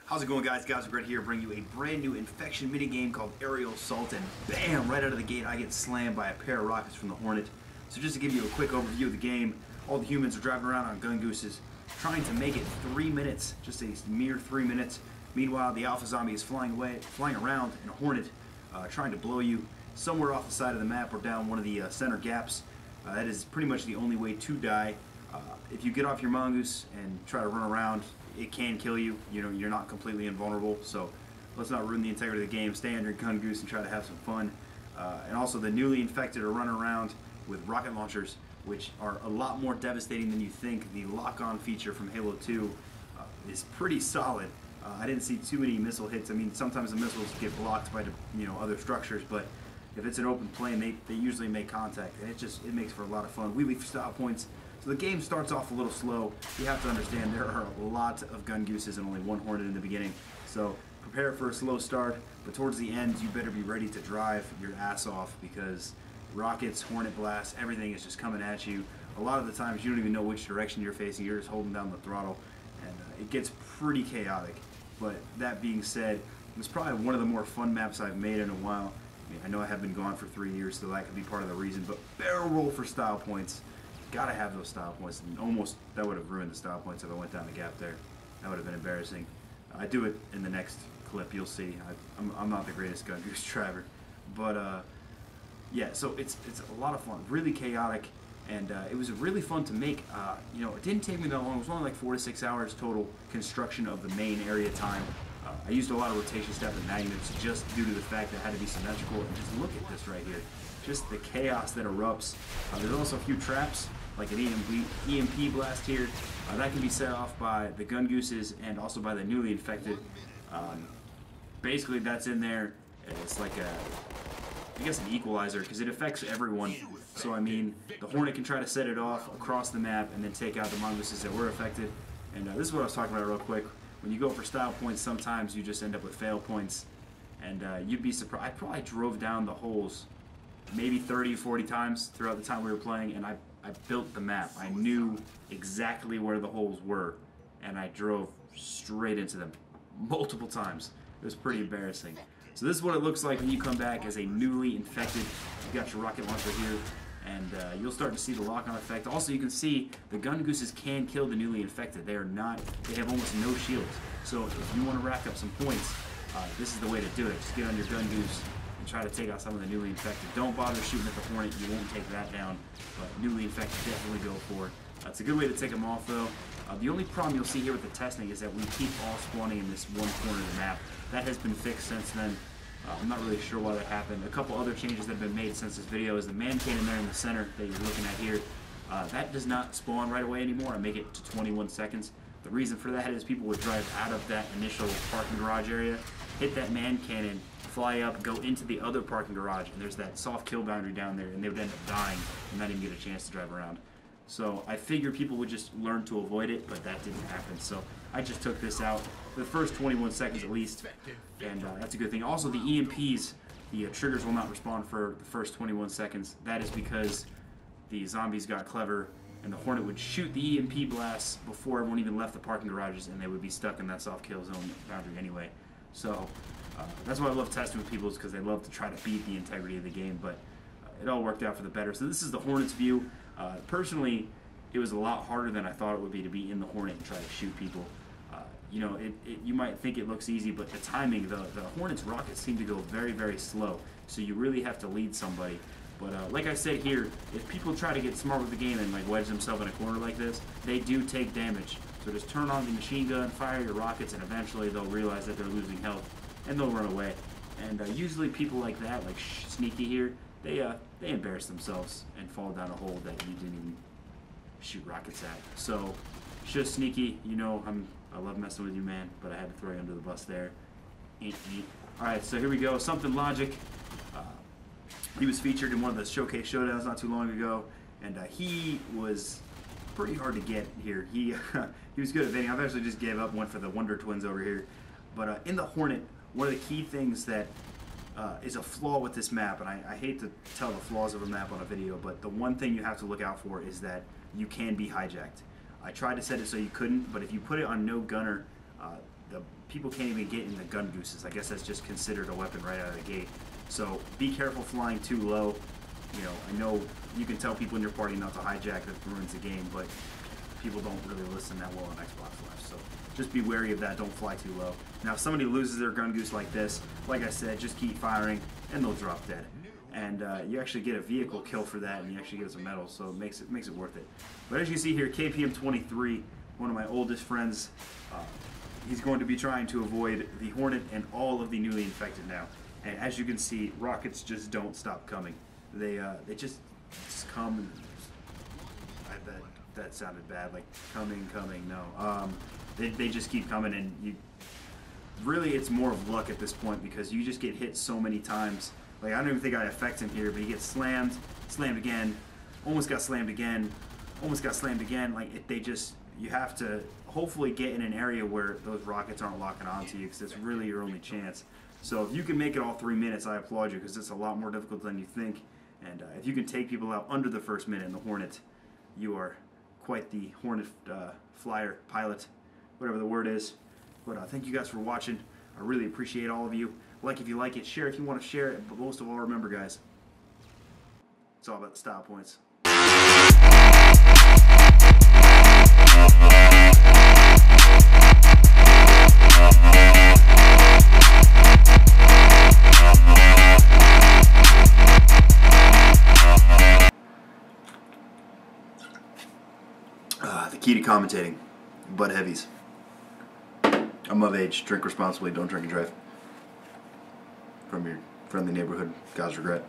How's it going, guys? Gamertag here, bringing you a brand new infection minigame called Aerial Assault, and bam, right out of the gate I get slammed by a pair of rockets from the Hornet. So just to give you a quick overview of the game, all the humans are driving around on gungooses, trying to make it 3 minutes, just a mere 3 minutes. Meanwhile, the alpha zombie is flying around in a Hornet, trying to blow you somewhere off the side of the map or down one of the center gaps. That is pretty much the only way to die. If you get off your mongoose and try to run around, it can kill you. You know, you're not completely invulnerable, so let's not ruin the integrity of the game. Stay on your gungoose and try to have some fun. And also, the newly infected are running around with rocket launchers, which are a lot more devastating than you think. The lock-on feature from Halo 2 is pretty solid. I didn't see too many missile hits. I mean, sometimes the missiles get blocked by other structures, but if it's an open plane, they usually make contact, and it makes for a lot of fun. We leave style points. So the game starts off a little slow. You have to understand there are a lot of gungooses and only one Hornet in the beginning. So prepare for a slow start, but towards the end you better be ready to drive your ass off, because rockets, Hornet blasts, everything is just coming at you. A lot of the times you don't even know which direction you're facing. You're just holding down the throttle, and it gets pretty chaotic. But that being said, it was probably one of the more fun maps I've made in a while. I mean, I know I have been gone for 3 years, so that could be part of the reason, but barrel roll for style points. Gotta have those style points, and almost that would have ruined the style points if I went down the gap there. That would have been embarrassing. I do it in the next clip, you'll see. I'm not the greatest gungoose driver, but yeah. So it's a lot of fun, really chaotic, and it was really fun to make. It didn't take me that long. It was only like 4 to 6 hours total construction of the main area time. I used a lot of rotation step and magnets just due to the fact that it had to be symmetrical. And just look at this right here. Just the chaos that erupts. There's also a few traps, like an EMP blast here. That can be set off by the gungooses and also by the newly infected. Basically, that's in there. It's like I guess an equalizer, because it affects everyone. So I mean, the Hornet can try to set it off across the map and then take out the mongooses that were affected. And this is what I was talking about real quick. When you go for style points, sometimes you just end up with fail points, and you'd be surprised. I probably drove down the holes maybe 30, 40 times throughout the time we were playing, and I built the map. I knew exactly where the holes were, and I drove straight into them multiple times. It was pretty embarrassing. So this is what it looks like when you come back as a newly infected. You've got your rocket launcher here, and you'll start to see the lock-on effect. Also, you can see the gungooses can kill the newly infected. They have almost no shields. So if you want to rack up some points, this is the way to do it. Just get on your gungoose and try to take out some of the newly infected. Don't bother shooting at the Hornet. You won't take that down. But newly infected, definitely go for it. It's a good way to take them off, though. The only problem you'll see here with the testing is that we keep all spawning in this one corner of the map. That has been fixed since then. I'm not really sure why that happened. A couple other changes that have been made since this video is the man cannon there in the center that you're looking at here. That does not spawn right away anymore. I make it to 21 seconds. The reason for that is people would drive out of that initial parking garage area, hit that man cannon, fly up, go into the other parking garage, and there's that soft kill boundary down there, and they would end up dying and not even get a chance to drive around. So I figured people would just learn to avoid it, but that didn't happen. So I just took this out for the first 21 seconds at least, and that's a good thing. Also, the EMPs, the triggers will not respond for the first 21 seconds. That is because the zombies got clever, and the Hornet would shoot the EMP blasts before everyone even left the parking garages, and they would be stuck in that soft kill zone boundary anyway. So that's why I love testing with people, is because they love to try to beat the integrity of the game, but it all worked out for the better. So this is the Hornet's view. Personally, it was a lot harder than I thought it would be to be in the Hornet and try to shoot people. You might think it looks easy, but the timing, the Hornet's rockets seem to go very, very slow, so you really have to lead somebody. But like I said here, if people try to get smart with the game and like wedge themselves in a corner like this, they do take damage. So just turn on the machine gun, fire your rockets, and eventually they'll realize that they're losing health, and they'll run away. And usually people like that, like Sneaky here, they embarrass themselves and fall down a hole that you didn't even shoot rockets at. So just Sneaky, I love messing with you, man, but I had to throw you under the bus there. Alright, so here we go. Something Logic. He was featured in one of the showcase showdowns not too long ago, and he was pretty hard to get here. He he was good at evading. I've actually just gave up one for the Wonder Twins over here. But in the Hornet, one of the key things that is a flaw with this map, and I hate to tell the flaws of a map on a video, but the one thing you have to look out for is that you can be hijacked. I tried to set it so you couldn't, but if you put it on no gunner, the people can't even get in the gungooses. I guess that's just considered a weapon right out of the gate. So be careful flying too low. You know, I know you can tell people in your party not to hijack, that ruins the game, but people don't really listen that well on Xbox Live. So just be wary of that. Don't fly too low. Now, if somebody loses their gun goose like this, like I said, just keep firing and they'll drop dead. And you actually get a vehicle kill for that, and you actually get some medals, so it makes it worth it. But as you see here, KPM23, one of my oldest friends, he's going to be trying to avoid the Hornet and all of the newly infected now. And as you can see, rockets just don't stop coming. They just come. And that sounded bad. Like coming. No. They just keep coming, and really it's more of luck at this point because you just get hit so many times. Like I don't even think I affect him here, but he gets slammed again, almost got slammed again, almost got slammed again. Like you have to hopefully get in an area where those rockets aren't locking onto you because it's really your only chance. So if you can make it all 3 minutes, I applaud you because it's a lot more difficult than you think. And if you can take people out under the first minute in the Hornet, you are quite the Hornet flyer, pilot, whatever the word is. But thank you guys for watching. I really appreciate all of you. Like if you like it, share if you want to share it. But most of all, remember guys, it's all about the style points. The key to commentating, butt heavies. I'm of age, drink responsibly, don't drink and drive. From your friendly neighborhood, guys regret.